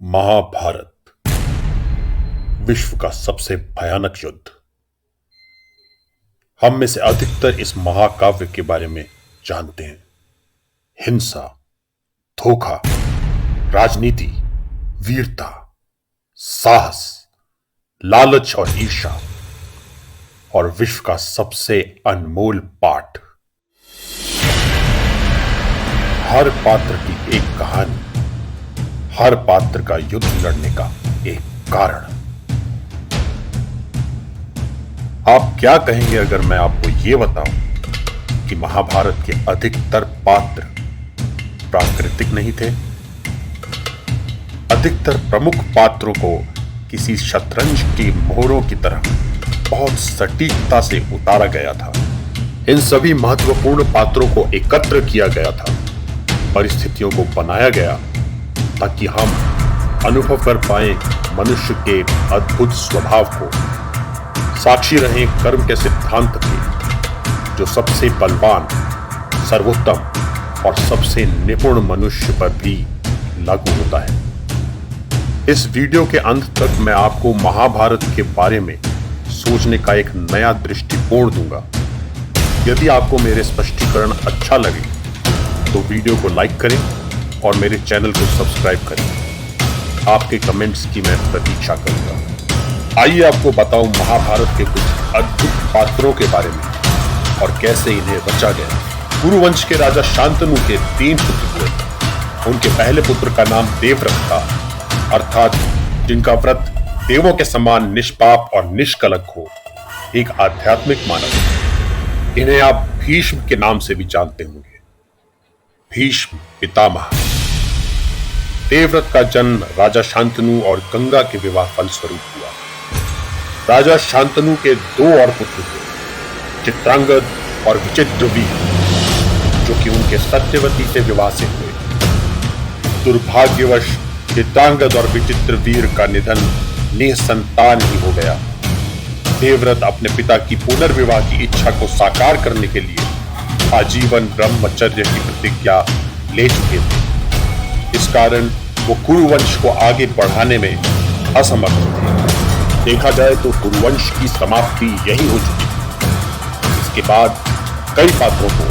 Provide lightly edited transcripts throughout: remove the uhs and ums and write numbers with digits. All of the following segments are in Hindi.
महाभारत विश्व का सबसे भयानक युद्ध। हम में से अधिकतर इस महाकाव्य के बारे में जानते हैं। हिंसा, धोखा, राजनीति, वीरता, साहस, लालच और ईर्ष्या, और विश्व का सबसे अनमोल पाठ। हर पात्र की एक कहानी, हर पात्र का युद्ध लड़ने का एक कारण। आप क्या कहेंगे अगर मैं आपको यह बताऊं कि महाभारत के अधिकतर पात्र प्राकृतिक नहीं थे? अधिकतर प्रमुख पात्रों को किसी शतरंज की मोहरों की तरह बहुत सटीकता से उतारा गया था। इन सभी महत्वपूर्ण पात्रों को एकत्र किया गया था, परिस्थितियों को बनाया गया ताकि हम अनुभव कर पाएं मनुष्य के अद्भुत स्वभाव को, साक्षी रहें कर्म के सिद्धांत के, जो सबसे बलवान, सर्वोत्तम और सबसे निपुण मनुष्य पर भी लागू होता है। इस वीडियो के अंत तक मैं आपको महाभारत के बारे में सोचने का एक नया दृष्टिकोण दूंगा। यदि आपको मेरे स्पष्टीकरण अच्छा लगे तो वीडियो को लाइक करें और मेरे चैनल को सब्सक्राइब करें। आपके कमेंट्स की मैं प्रतीक्षा करूंगा। आइए आपको बताऊं महाभारत के कुछ अद्भुत पात्रों के बारे में और कैसे इन्हें रचा गया। कुरुवंश के राजा शांतनु के 3 पुत्र हुए। उनके पहले पुत्र का नाम देवव्रत था, अर्थात जिनका व्रत देवों के समान निष्पाप और निष्कलंक हो, एक आध्यात्मिक मानव। इन्हें आप भीष्म के नाम से भी जानते होंगे। भीष्म पितामह। देवव्रत का जन्म राजा शांतनु और गंगा के विवाह फलस्वरूप हुआ। राजा शांतनु के 2 और पुत्र थे, चित्रांगद और विचित्रवीर, जो कि उनके सत्यवती से विवाह से हुए। दुर्भाग्यवश चित्रांगद और विचित्रवीर का निधन निसंतान ही हो गया। देवव्रत अपने पिता की पुनर्विवाह की इच्छा को साकार करने के लिए आजीवन ब्रह्मचर्य की प्रतिज्ञा ले चुके थे। इस कारण वो कुरुवंश को आगे बढ़ाने में असमर्थ थे। देखा जाए तो कुरुवंश की समाप्ति यही हो चुकी थी। इसके बाद कई पात्रों को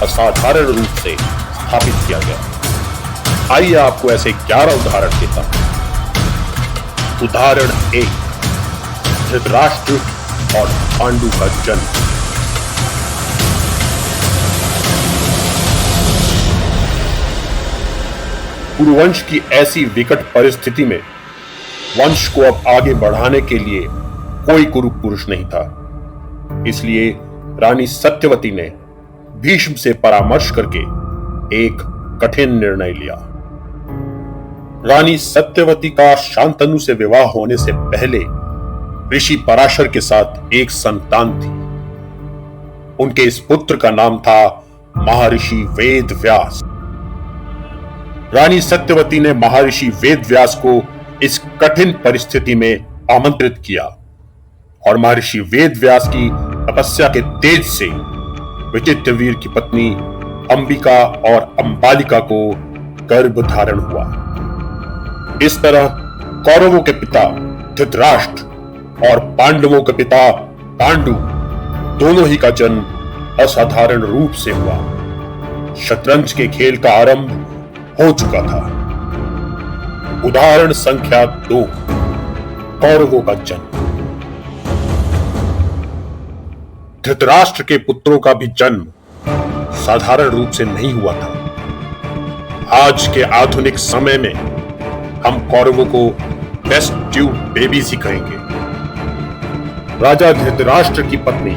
असाधारण रूप से स्थापित किया गया। आइए आपको ऐसे 11 उदाहरण देता हूं। उदाहरण 1, धृतराष्ट्र और पांडु का जन्म। कुरुवंश की ऐसी विकट परिस्थिति में वंश को अब आगे बढ़ाने के लिए कोई कुरु पुरुष नहीं था। इसलिए रानी सत्यवती ने भीष्म से परामर्श करके एक कठिन निर्णय लिया। रानी सत्यवती का शांतनु से विवाह होने से पहले ऋषि पराशर के साथ एक संतान थी। उनके इस पुत्र का नाम था महर्षि वेदव्यास। रानी सत्यवती ने महर्षि वेदव्यास को इस कठिन परिस्थिति में आमंत्रित किया और महर्षि वेदव्यास की तपस्या के तेज से विचित्रवीर की पत्नी अंबिका और अंबालिका को गर्भ धारण हुआ। इस तरह कौरवों के पिता धृतराष्ट्र और पांडवों के पिता पांडु दोनों ही का जन्म असाधारण रूप से हुआ। शतरंज के खेल का आरंभ हो चुका था। उदाहरण संख्या 2, कौरवों का जन्म। धृतराष्ट्र के पुत्रों का भी जन्म साधारण रूप से नहीं हुआ था। आज के आधुनिक समय में हम कौरवों को टेस्ट ट्यूब बेबीज ही कहेंगे। राजा धृतराष्ट्र की पत्नी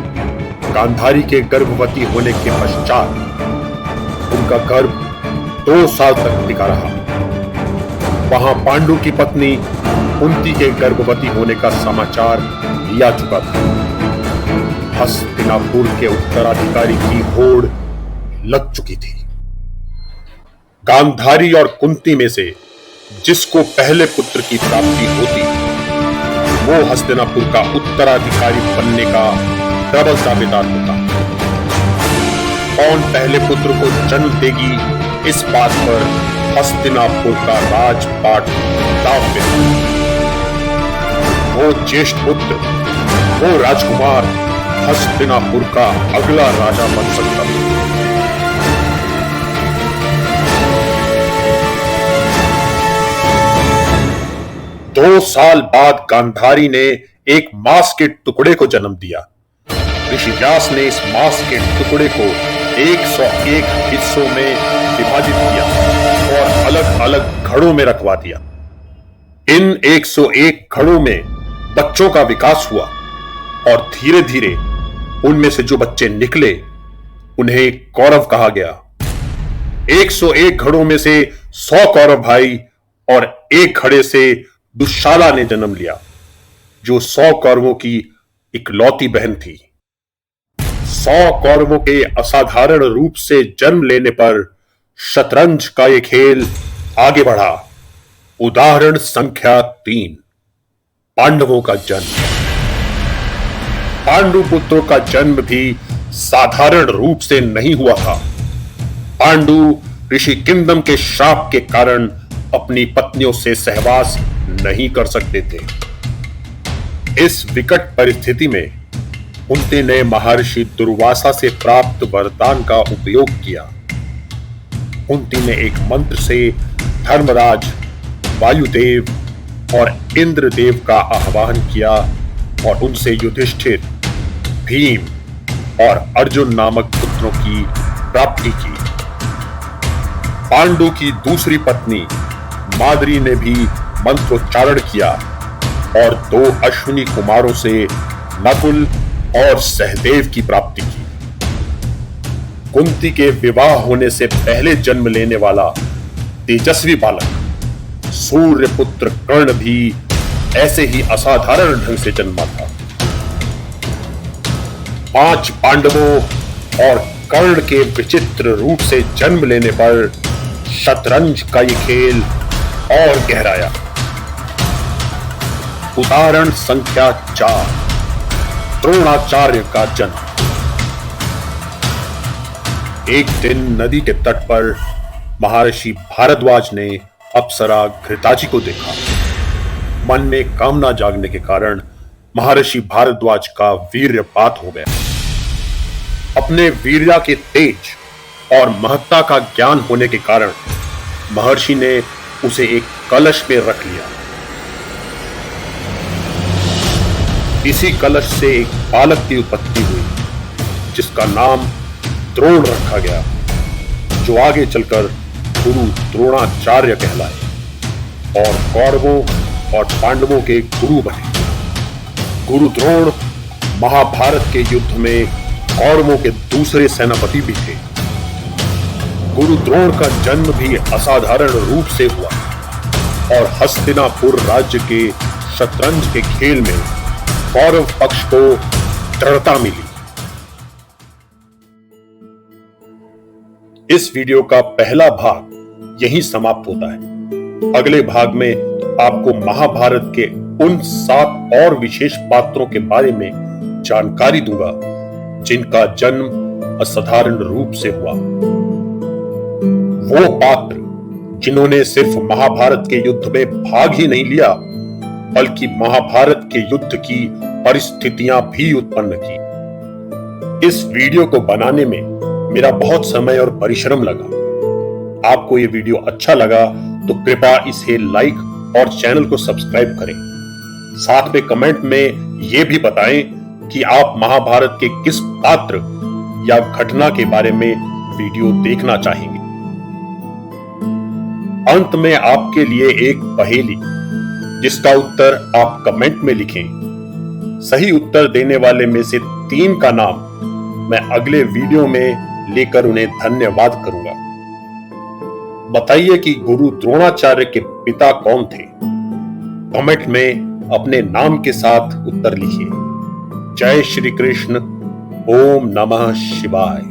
गांधारी के गर्भवती होने के पश्चात उनका गर्भ 2 साल तक टिका रहा। वहां पांडु की पत्नी कुंती के गर्भवती होने का समाचार लिया चुका था। हस्तिनापुर के उत्तराधिकारी की होड़ लग चुकी थी। गांधारी और कुंती में से जिसको पहले पुत्र की प्राप्ति होती, वो हस्तिनापुर का उत्तराधिकारी बनने का प्रबल दावेदार होता। कौन पहले पुत्र को जन्म देगी, इस बात पर हस्तिनापुर का राजपाट दांव पे था। वो ज्येष्ठ पुत्र, वो राजकुमार हस्तिनापुर का अगला राजा बन सकता था। 2 साल बाद गांधारी ने एक मांस के टुकड़े को जन्म दिया। ऋषि व्यास ने इस मांस के टुकड़े को 101 हिस्सों में विभाजित किया और अलग अलग घड़ों में रखवा दिया। इन 101 घड़ों में बच्चों का विकास हुआ और धीरे धीरे उनमें से जो बच्चे निकले उन्हें कौरव कहा गया। 101 घड़ों में से 100 कौरव भाई और एक घड़े से दुशाला ने जन्म लिया, जो 100 कौरवों की इकलौती बहन थी। 100 कौरवों के असाधारण रूप से जन्म लेने पर शतरंज का यह खेल आगे बढ़ा। उदाहरण संख्या 3, पांडवों का जन्म। पांडु पुत्रों का जन्म भी साधारण रूप से नहीं हुआ था। पांडु ऋषि किंदम के श्राप के कारण अपनी पत्नियों से सहवास नहीं कर सकते थे। इस विकट परिस्थिति में कुंती ने महर्षि दुर्वासा से प्राप्त वरदान का उपयोग किया। कुंती ने एक मंत्र से धर्मराज, वायुदेव और इंद्रदेव का आह्वान किया और उनसे युधिष्ठिर, भीम और अर्जुन नामक पुत्रों की प्राप्ति की। पांडु की दूसरी पत्नी माद्री ने भी मंत्रोच्चारण किया और 2 अश्विनी कुमारों से नकुल और सहदेव की प्राप्ति की। कुंती के विवाह होने से पहले जन्म लेने वाला तेजस्वी बालक सूर्यपुत्र कर्ण भी ऐसे ही असाधारण ढंग से जन्मा था। 5 पांडवों और कर्ण के विचित्र रूप से जन्म लेने पर शतरंज का यह खेल और गहराया। उदाहरण संख्या 4, द्रोणाचार्य का जन्म। एक दिन नदी के तट पर महर्षि भारद्वाज ने अप्सरा घृताची को देखा। मन में कामना जागने के कारण महर्षि भारद्वाज का वीर्यपात हो गया। अपने वीर्या के तेज और महत्ता का ज्ञान होने के कारण महर्षि ने उसे एक कलश में रख लिया। इसी कलश से एक बालक की उत्पत्ति हुई, जिसका नाम द्रोण रखा गया, जो आगे चलकर गुरु द्रोणाचार्य कहलाए और कौरवों और पांडवों के गुरु बने। गुरु द्रोण महाभारत के युद्ध में कौरवों के दूसरे सेनापति भी थे। गुरु द्रोण का जन्म भी असाधारण रूप से हुआ और हस्तिनापुर राज्य के शतरंज के खेल में कौरव पक्ष को दृढ़ता मिली। इस वीडियो का पहला भाग यहीं समाप्त होता है। अगले भाग में आपको महाभारत के उन 7 और विशेष पात्रों के बारे में जानकारी दूंगा जिनका जन्म असाधारण रूप से हुआ। वो पात्र जिन्होंने सिर्फ महाभारत के युद्ध में भाग ही नहीं लिया, बल्कि महाभारत के युद्ध की परिस्थितियां भी उत्पन्न की। इस वीडियो को बनाने में मेरा बहुत समय और परिश्रम लगा। आपको ये वीडियो अच्छा लगा तो कृपया इसे लाइक और चैनल को सब्सक्राइब करें। साथ में कमेंट में ये भी बताएं कि आप महाभारत के किस पात्र या घटना के बारे में वीडियो देखना चाहेंगे। अंत में आपके लिए एक पहेली, जिसका उत्तर आप कमेंट में लिखें। सही उत्तर देने वाले में से 3 का नाम मैं अगले वीडियो में लेकर उन्हें धन्यवाद करूंगा। बताइए कि गुरु द्रोणाचार्य के पिता कौन थे? कमेंट में अपने नाम के साथ उत्तर लिखिए। जय श्री कृष्ण। ओम नमः शिवाय।